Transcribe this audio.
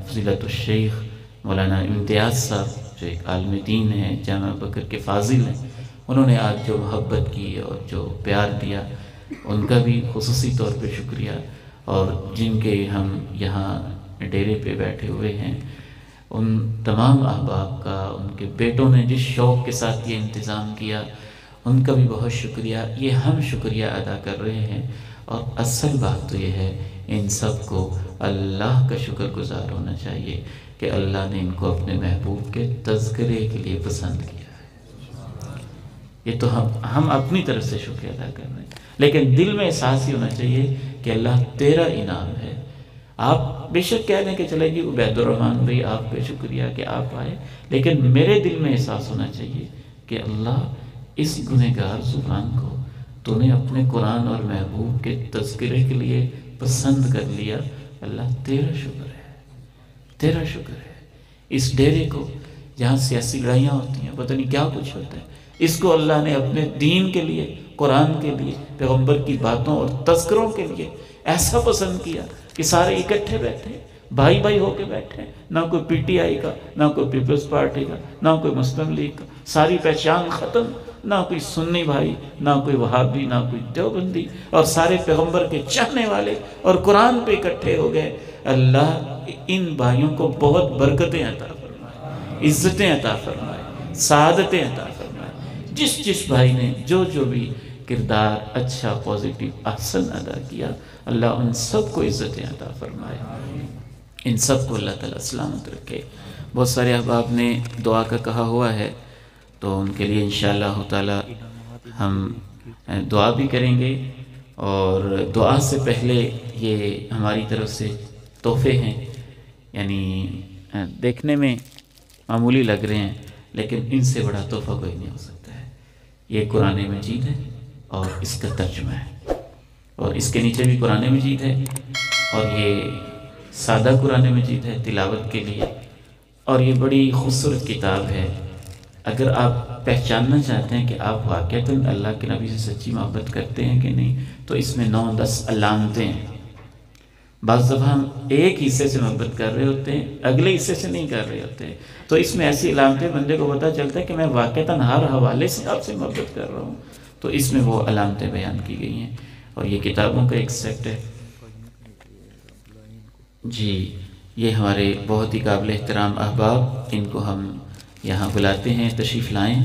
فضیلت الشیخ مولانا امتیاز صاحب جو ایک عالم دین ہیں، جامعہ بکر کے فاضل ہیں، انہوں نے آج جو محبت کی اور جو پیار دیا، ان کا بھی خصوصی طور پہ شکریہ۔ اور جن کے ہم یہاں ڈیرے پہ بیٹھے ہوئے ہیں، ان تمام احباب کا، ان کے بیٹوں نے جس شوق کے ساتھ یہ انتظام کیا، ان کا بھی بہت شکریہ۔ یہ ہم شکریہ ادا کر رہے ہیں، اور اصل بات تو یہ ہے ان سب کو اللہ کا شکر گزار ہونا چاہیے کہ اللہ نے ان کو اپنے محبوب کے تذکرے کے لیے پسند کیا ہے۔ یہ تو ہم اپنی طرف سے شکریہ ادا کر رہے ہیں، لیکن دل میں احساس ہی ہونا چاہیے کہ اللہ تیرا انعام ہے۔ آپ بے شک کہہ دیں کہ چلے جی عبید الرحمن بھائی آپ کا شکریہ کہ آپ آئے، لیکن میرے دل میں احساس ہونا چاہیے کہ اللہ اس گنہگار زبان کو تو نے اپنے قرآن اور محبوب کے تذکرے کے لیے پسند کر لیا۔ اللہ تیرا شکر ہے، تیرا شکر ہے۔ اس ڈیرے کو جہاں سیاسی لڑائیاں ہوتی ہیں، پتہ نہیں کیا کچھ ہوتا ہے، اس کو اللہ نے اپنے دین کے لیے، قرآن کے لیے، پیغمبر کی باتوں اور تذکروں کے لیے ایسا پسند کیا کہ سارے اکٹھے بیٹھے ہیں، بھائی بھائی ہو کے بیٹھے ہیں، نہ کوئی پی ٹی آئی کا، نہ کوئی پیپلز پارٹی کا، نہ کوئی مسلم لیگ کا، ساری پہچان ختم، نہ کوئی سنی بھائی، نہ کوئی وہابی، نہ کوئی دیوبندی، اور سارے پیغمبر کے چاہنے والے اور قرآن پہ اکٹھے ہو گئے۔ اللہ ان بھائیوں کو بہت برکتیں عطا فرمائے، عزتیں عطا فرمائے، سعادتیں عطا فرمائے۔ جس بھائی نے جو بھی کردار اچھا، پازیٹیو، احسن ادا کیا، اللہ ان سب کو عزتیں عطا فرمائے، ان سب کو اللہ تعالیٰ سلامت رکھے۔ بہت سارے احباب نے دعا کا کہا ہوا ہے، تو ان کے لیے انشاءاللہ تعالیٰ ہم دعا بھی کریں گے، اور دعا سے پہلے یہ ہماری طرف سے تحفے ہیں، یعنی دیکھنے میں معمولی لگ رہے ہیں، لیکن ان سے بڑا تحفہ کوئی نہیں ہو سکتا ہے۔ یہ قرآن مجید ہے اور اس کا ترجمہ ہے، اور اس کے نیچے بھی قرآن مجید ہے، اور یہ سادہ قرآن مجید ہے تلاوت کے لیے، اور یہ بڑی خوبصورت کتاب ہے۔ اگر آپ پہچاننا چاہتے ہیں کہ آپ واقعتاً اللہ کے نبی سے سچی محبت کرتے ہیں کہ نہیں، تو اس میں 9-10 علامتیں ہیں۔ بعض دفعہ ہم ایک حصے سے محبت کر رہے ہوتے ہیں، اگلے حصے سے نہیں کر رہے ہوتے ہیں، تو اس میں ایسی علامتیں بندے کو پتہ چلتا ہے کہ میں واقعتاً ہر حوالے سے آپ سے محبت کر رہا ہوں، تو اس میں وہ علامتیں بیان کی گئی ہیں، اور یہ کتابوں کا ایک سیٹ ہے۔ جی، یہ ہمارے بہت ہی قابل احترام احباب، ان کو ہم یہاں بلاتے ہیں، تشریف لائیں۔